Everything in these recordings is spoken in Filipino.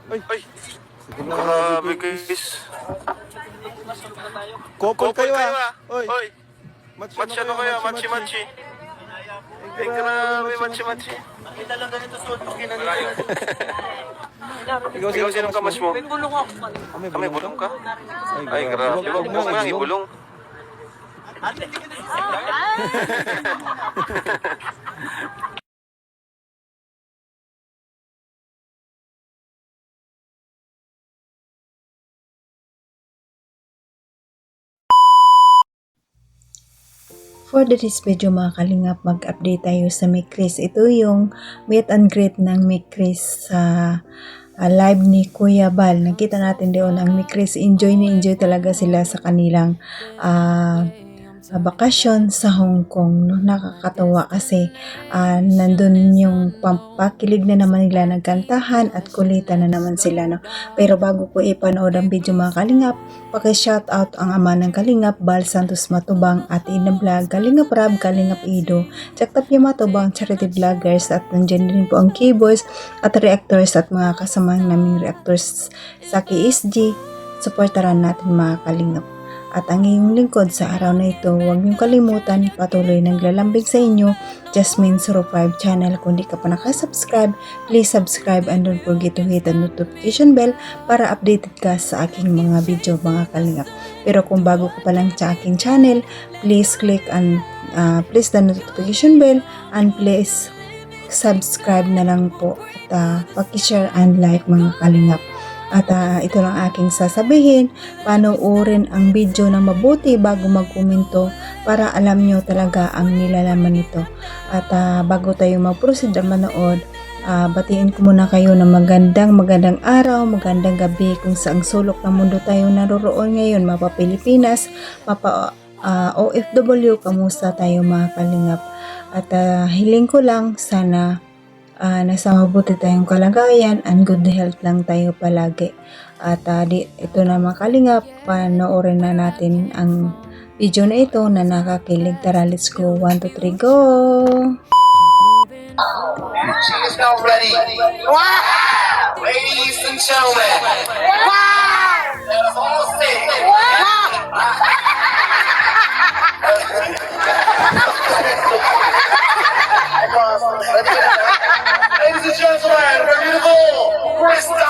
Ay, grabe guys. couple kayo ah. Oy, match ano kaya? Matchi-matchi. Ay, grabe, matchi-matchi. May dalang ganito suot mo Ikaw Sinong kamas mo? May bulong ako. May bulong ka? Ay, grabe. Huwag mo nga ibulong. For this video mga kalingap, mag-update tayo sa Mick Chris. Ito yung meet and greet ng Mick Chris sa live ni Kuya Bal. Nakita natin doon ang Mick Chris. Enjoy talaga sila sa kanilang bakasyon sa Hong Kong. No? Nakakatawa kasi nandun yung pampakilig na naman nila, nagkantahan at kulitan na naman sila. No? Pero bago ko ipanood ang video mga kalingap, paki-shoutout ang ama ng Kalingap, Bal Santos Matubang at Ina Vlog, Kalingap Rab, Kalingap Ido, Tsaktap yung Matubang, Charity Vloggers at nandiyan din po ang K-Boys at reactors at mga kasamang naming reactors sa KSG. Supportaran natin mga Kalingap. At ang iyong lingkod sa araw na ito, huwag niyong kalimutan, patuloy naglalambing sa inyo, Jasmine05 channel. Kung di ka pa nakasubscribe, please subscribe and don't forget to hit the notification bell para updated ka sa aking mga video mga kalingap. Pero kung bago ka pa lang sa aking channel, please click and please the notification bell and please subscribe na lang po at paki-share and like mga kalingap. At ito lang aking sasabihin, panoorin ang video ng mabuti bago magkomento para alam nyo talaga ang nilalaman nito. At bago tayo mag-proceed na manood, batiin ko muna kayo ng magandang araw, magandang gabi kung saang sulok ng mundo tayo naroroon ngayon, mapa Pilipinas, mapa OFW, kamusta tayo mga kalingap. At hiling ko lang sana nasa mabuti tayong kalagayan and good health lang tayo palagi. At ito na mga kalingap, panoorin na natin ang video na ito na nakakilig. Tara, let's go. 1, 2, 3, go! She is now ready. Wow! Ladies and gentlemen. Wow! Let us all say wow! Ladies and gentlemen, ready to go, Krista!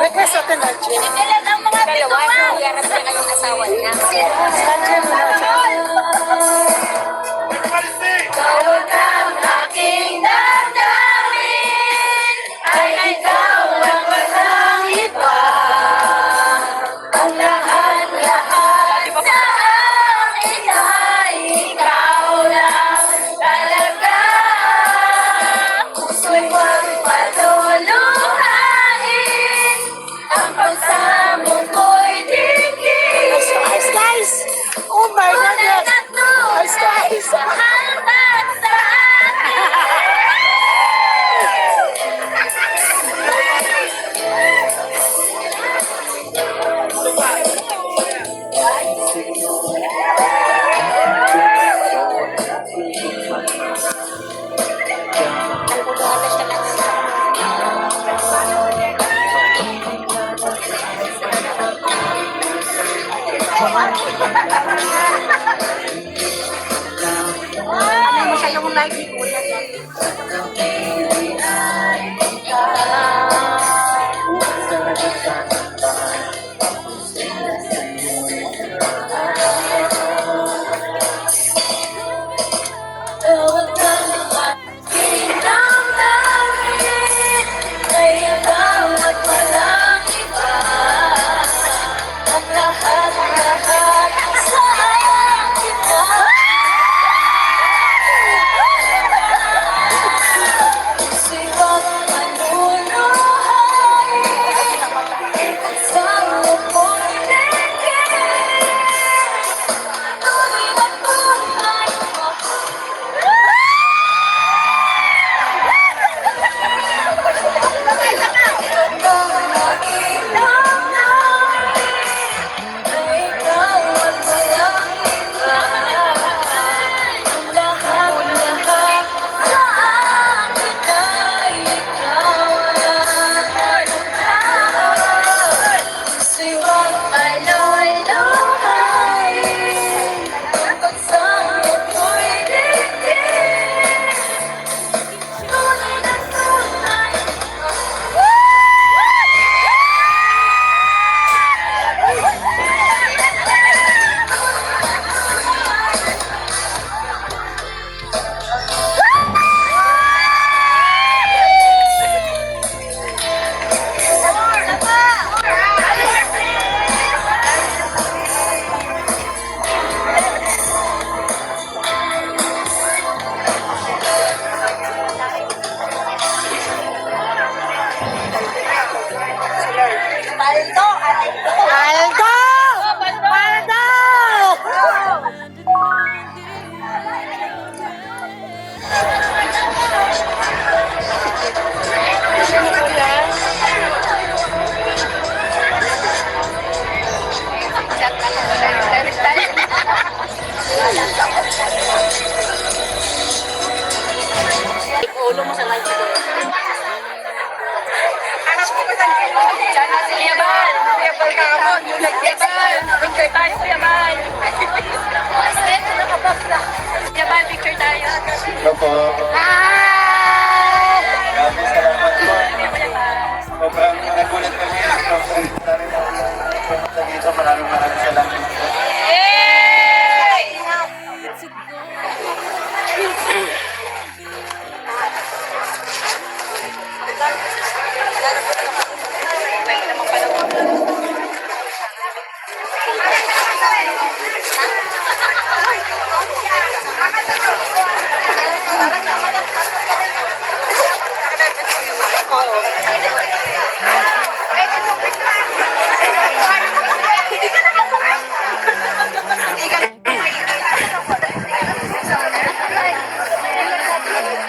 Request natin na Jay. Ilan ang mga pintuan? Yarap na kayong asawa niya. Bawat ang aking damdamin ay ikaw ang walang iba. Ang lahat-lahat sa akin ay ikaw lang talaga. Puso'y huwag patuluhain ang pagsasama. Ano siya yung live ni Kuya? Ulo mo sa live ko. Kuya Bal! Kuya Bal ka mo! Kuya Bal! Picture tayo, Kuya Bal! Kuya Bal, picture tayo. Hello po. Grabe, salamat po. Sobrang nagulat kami. Sobrang pumunta dito. Maraming salamat po.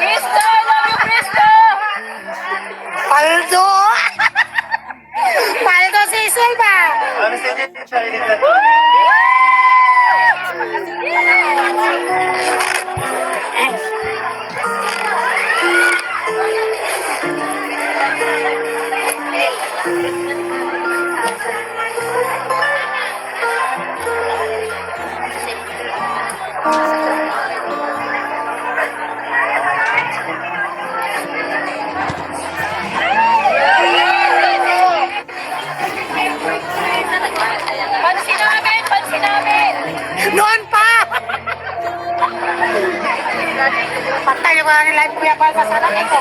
Krista! I love you, Krista! Paldo! Paldo si Silva! Ano sa inyo? Charlie na to. Pansin namin! Noon pa! Patay yung mga live Kuya Bal sa sanak ito.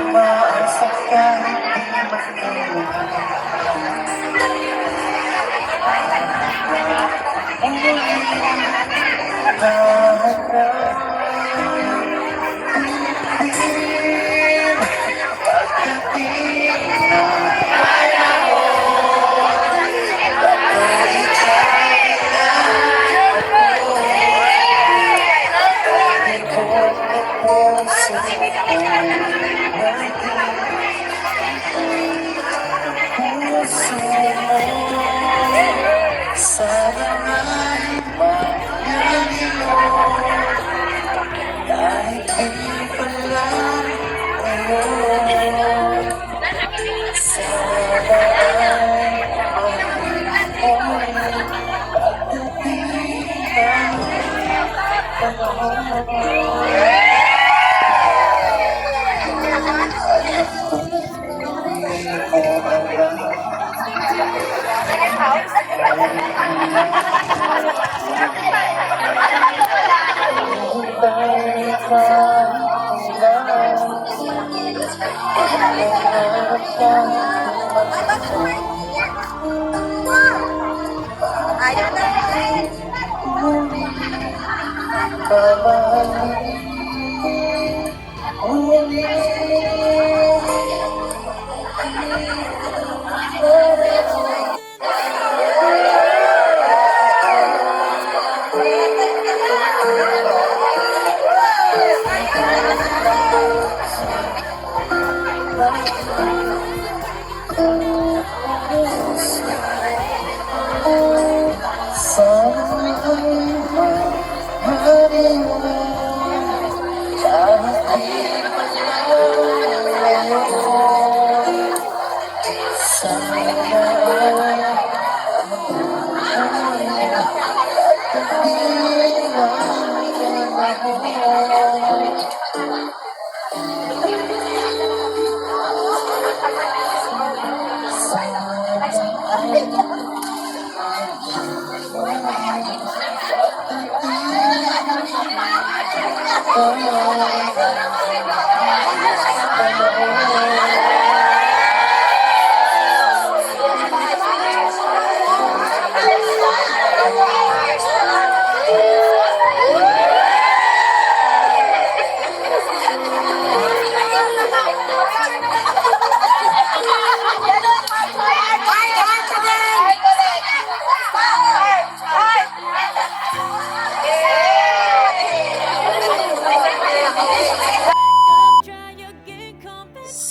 Maasap ka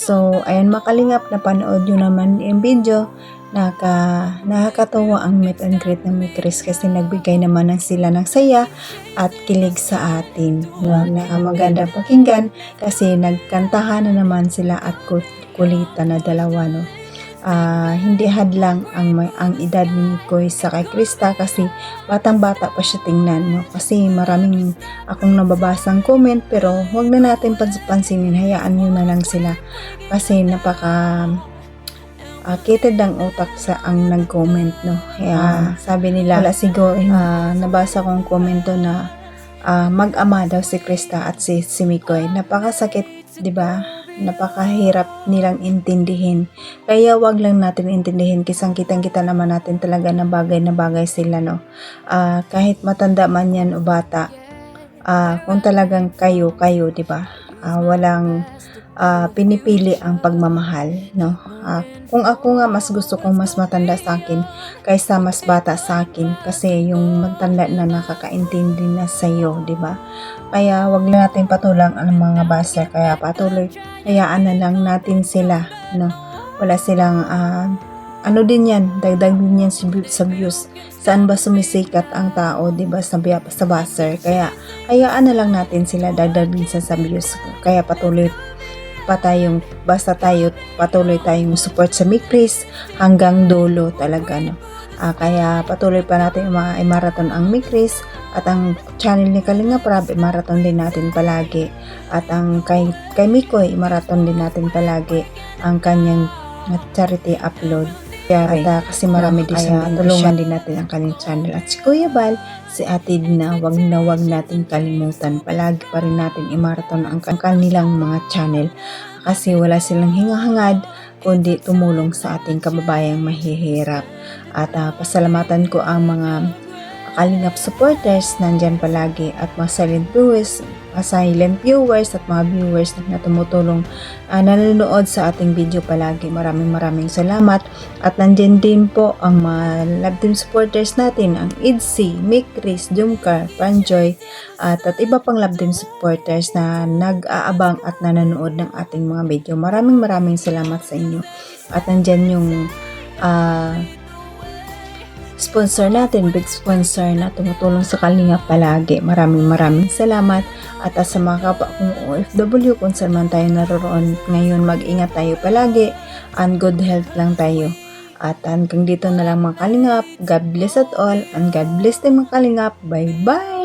So, ayun makalingap, napanood nyo naman yung video. Nakakatawa ang meet and greet ng Mikris kasi nagbigay naman sila ng saya at kilig sa atin. Maganda pakinggan kasi nagkantahan na naman sila at kulitan na dalawa. No? Hindi hadlang ang edad ni Mikoy sa kay Krista kasi batang-bata pa siya tingnan. No? Kasi maraming akong nababasang comment pero huwag na natin pansinin, hayaan nyo na lang sila kasi napaka kitid ang utak sa ang nag-comment, no? Kaya sabi nila, wala siguro, nabasa kong komento na mag-ama daw si Krista at si Mikoy. Napakasakit, di ba? Napakahirap nilang intindihin. Kaya wag lang natin intindihin, kisang kitang-kita naman natin talaga na bagay sila, no? Kahit matanda man yan o bata, kung talagang kayo, di ba? Walang pinipili ang pagmamahal, no? Kung ako nga, mas gusto kong mas matanda sa akin kaysa mas bata sa akin kasi yung matanda na nakakaintindi na sa'yo, di ba? Kaya wag lang natin patulang ang mga basa, kaya patuloy, hayaan na lang natin sila, no? Wala silang ano din yan, dagdag din yan sa views. Saan ba sumisikat ang tao, di ba, sa buzzer? Kaya hayaan na lang natin sila, dagdag din sa views. Kaya patuloy basta tayo patuloy tayong support sa Mikris hanggang dulo talaga, no? Kaya patuloy pa natin i-marathon ang Mikris at ang channel ni Kalinga Prab i-marathon din natin palagi at ang kay Mikoy i-marathon din natin palagi ang kanyang charity upload. Kaya kasi marami din siya, tulungan din natin ang kanyang channel. At si Kuya Bal, si Ate Dina, wag natin kalimutan. Palagi pa rin natin i-marathon ang kanilang mga channel. Kasi wala silang hingahangad, kundi tumulong sa ating kababayang mahihirap. At pasalamatan ko ang mga Kalingap supporters nandyan palagi at mga silent viewers at mga viewers na tumutulong nanonood sa ating video palagi. Maraming salamat. At nandyan din po ang mga love team supporters natin, ang Idsi, Mikris, Jumcar, Panjoy at iba pang love team supporters na nag-aabang at nanonood ng ating mga video. Maraming salamat sa inyo. At nandyan yung sponsor natin, big sponsor na tumutulong sa Kalingap palagi. Maraming salamat. At sa mga kapwa kong OFW, kung saan man tayo naroon ngayon, mag-ingat tayo palagi and good health lang tayo. At hanggang dito na lang mga Kalingap. God bless at all and God bless din mga Kalingap. Bye bye!